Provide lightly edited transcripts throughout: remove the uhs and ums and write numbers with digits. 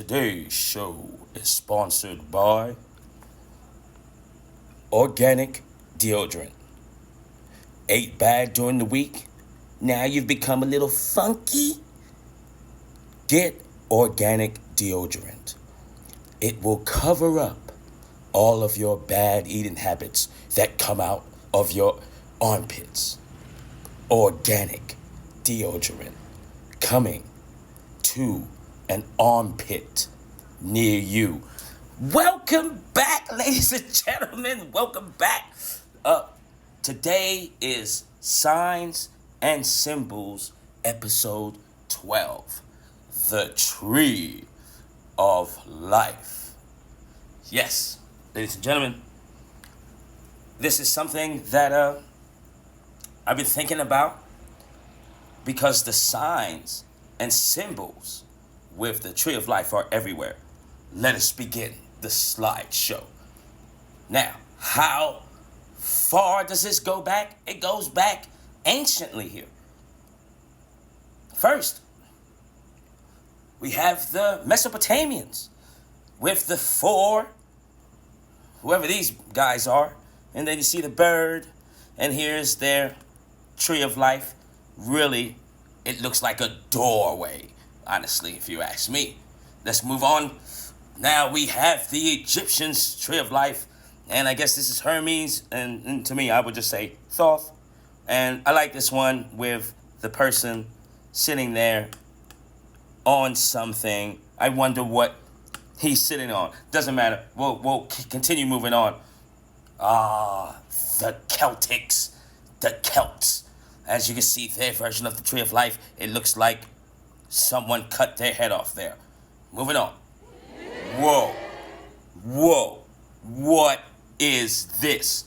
Today's show is sponsored by Organic Deodorant. Ate bad during the week? Now you've become a little funky? Get Organic Deodorant. It will cover up all of your bad eating habits that come out of your armpits. Organic Deodorant coming to an armpit near you. Welcome back, ladies and gentlemen. Welcome back. Today is Signs and Symbols, episode 12. The Tree of Life. Yes, ladies and gentlemen, this is something that I've been thinking about because the signs and symbols with the Tree of Life are everywhere. Let us begin the slideshow. Now, how far does this go back? It goes back anciently here. First, we have the Mesopotamians with the four, whoever these guys are, and then you see the bird, and here's their Tree of Life. Really, it looks like a doorway, honestly, if you ask me. Let's move on. Now we have the Egyptians' Tree of Life, and I guess this is Hermes, and to me, I would just say Thoth. And I like this one with the person sitting there on something. I wonder what he's sitting on. Doesn't matter. We'll continue moving on. The Celtics, the Celts. As you can see, their version of the Tree of Life, it looks like someone cut their head off there. Moving on. Whoa. What is this?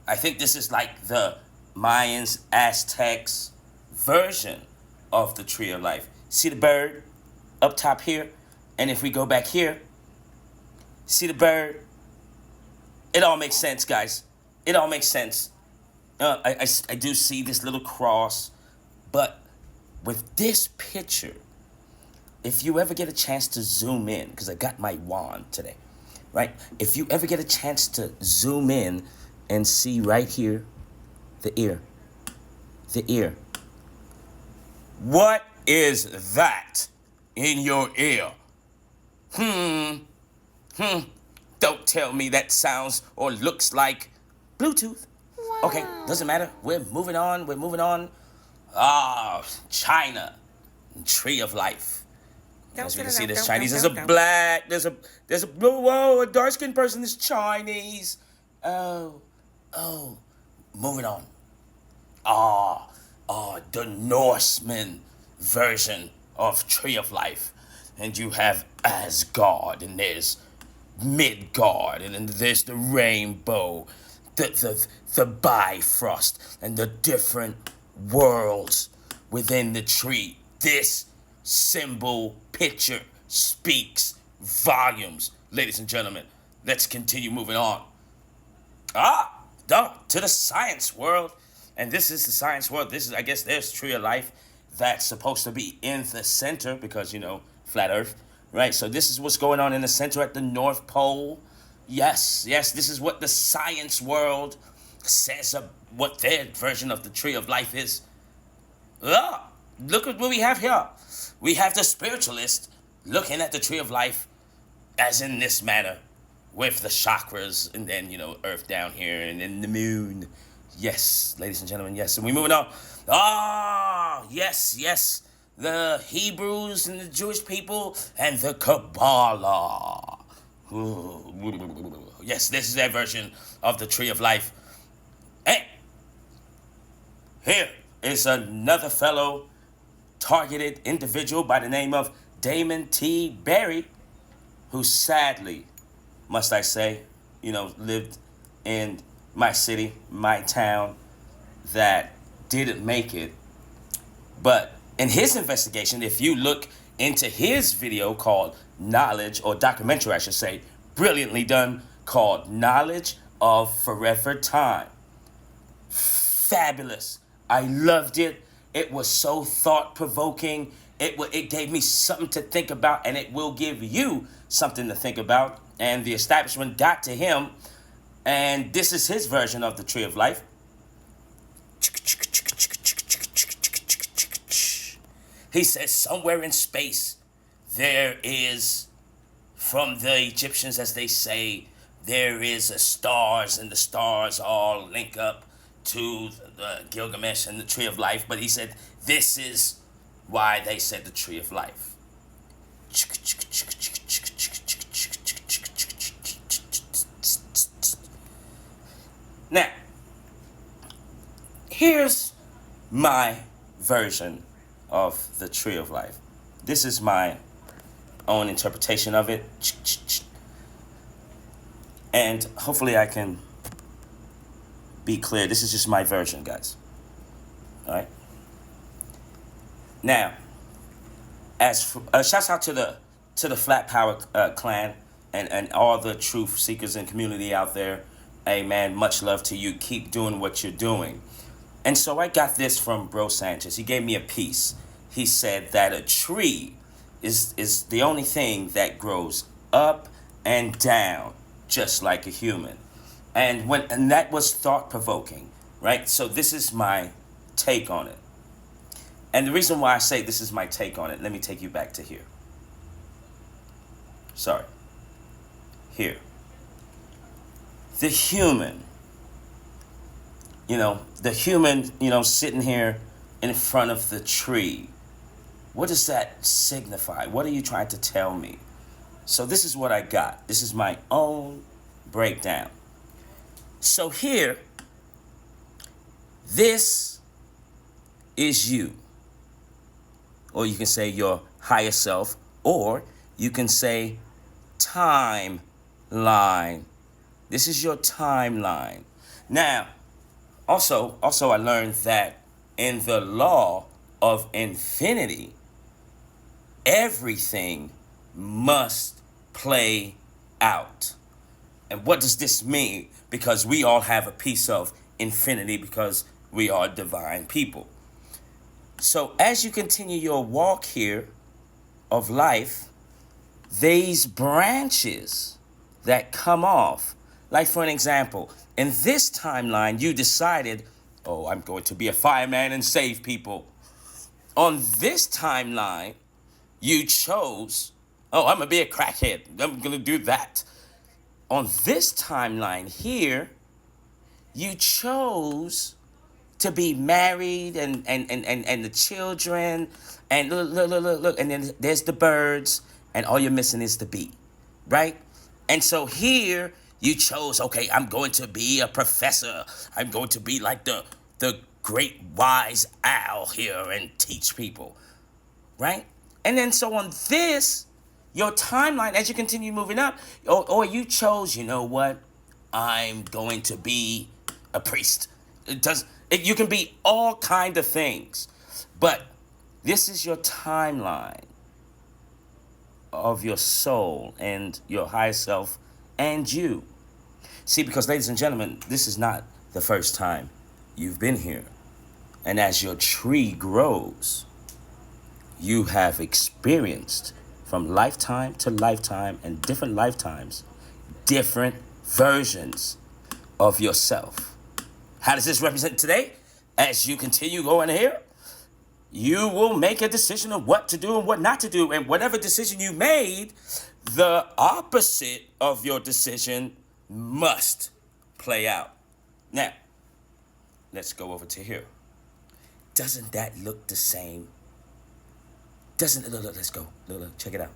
I think this is like the Mayans, Aztecs version of the Tree of Life. See the bird up top here? And if we go back here, see the bird? It all makes sense, guys. It all makes sense. I do see this little cross, but with this picture, if you ever get a chance to zoom in, because I got my wand today, right? If you ever get a chance to zoom in and see right here, the ear. What is that in your ear? Don't tell me that sounds or looks like Bluetooth. Wow. Okay, doesn't matter. We're moving on. China. Tree of Life. As we can see, there's Chinese. There's a black. There's a blue. Whoa, a dark-skinned person is Chinese. Oh. Moving on. The Norseman version of Tree of Life. And you have Asgard, and there's Midgard, and then there's the rainbow, the Bifrost, and the different worlds within the tree. This symbol picture speaks volumes, ladies and gentlemen. Let's continue moving on. To the science world. And this is the science world. This is, I guess, there's Tree of Life that's supposed to be in the center because, flat earth, right? So this is what's going on in the center at the North Pole. Yes, this is what the science world says of what their version of the Tree of Life is. Look at what we have here. We have the spiritualist looking at the Tree of Life as in this manner with the chakras and then, earth down here and then the moon. Yes, ladies and gentlemen, yes. And we're moving on. Yes. The Hebrews and the Jewish people and the Kabbalah. Yes, this is their version of the Tree of Life. And here is another fellow targeted individual by the name of Damon T. Berry, who sadly, must I say, lived in my city, my town, that didn't make it. But in his investigation, if you look into his video called Knowledge, or documentary I should say, brilliantly done, called Knowledge of Forever Time. Fabulous. I loved it. It was so thought-provoking. it gave me something to think about, and it will give you something to think about. And the establishment got to him, and this is his version of the tree of life. He says somewhere in space there is, from the Egyptians, as they say, there is a stars, and the stars all link up to the Gilgamesh and the tree of life. But he said this is why they said the tree of life. Now, here's my version of the tree of life. This is my own interpretation of it. And hopefully I can be clear. This is just my version, guys. All right. Now, as shouts out to the Flat Power clan and all the truth seekers and community out there. Hey man, much love to you. Keep doing what you're doing. And so I got this from Bro Sanchez. He gave me a piece. He said that a tree is the only thing that grows up and down, just like a human. And that was thought-provoking, right? So this is my take on it. And the reason why I say this is my take on it, let me take you back to here. Sorry. Here. The human, sitting here in front of the tree. What does that signify? What are you trying to tell me? So this is what I got. This is my own breakdown. So here, this is you. Or you can say your higher self, or you can say timeline. This is your timeline. Now, also I learned that in the law of infinity, everything must play out. And what does this mean? Because we all have a piece of infinity because we are divine people. So as you continue your walk here of life, these branches that come off, like for an example, in this timeline, you decided, oh, I'm going to be a fireman and save people. On this timeline, you chose, oh, I'm going to be a crackhead. I'm going to do that. On this timeline here, you chose to be married and the children. And look. And then there's the birds. And all you're missing is the bee, right? And so here you chose, okay, I'm going to be a professor. I'm going to be like the great wise owl here and teach people, right? And then so on this, your timeline, as you continue moving up, or you chose, you know what? I'm going to be a priest. You can be all kind of things. But this is your timeline of your soul and your higher self and you. See, because ladies and gentlemen, this is not the first time you've been here. And as your tree grows, you have experienced from lifetime to lifetime and different lifetimes, different versions of yourself. How does this represent today? As you continue going here, you will make a decision of what to do and what not to do. And whatever decision you made, the opposite of your decision must play out. Now, let's go over to here. Doesn't that look the same? Look, let's go. Look, check it out.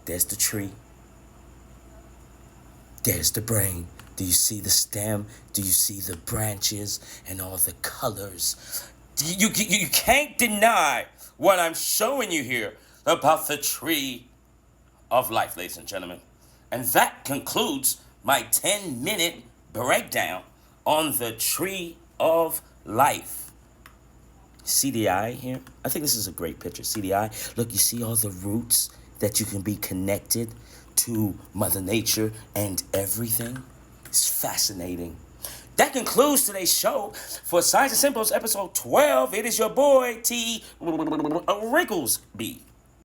There's the tree. There's the brain. Do you see the stem? Do you see the branches and all the colors? You can't deny what I'm showing you here about the tree of life, ladies and gentlemen. And that concludes my 10-minute breakdown on the tree of life. See the eye here? I think this is a great picture. See the eye? Look, you see all the roots that you can be connected to Mother Nature and everything? It's fascinating. That concludes today's show for Science and Simples episode 12. It is your boy T Wrinkles B.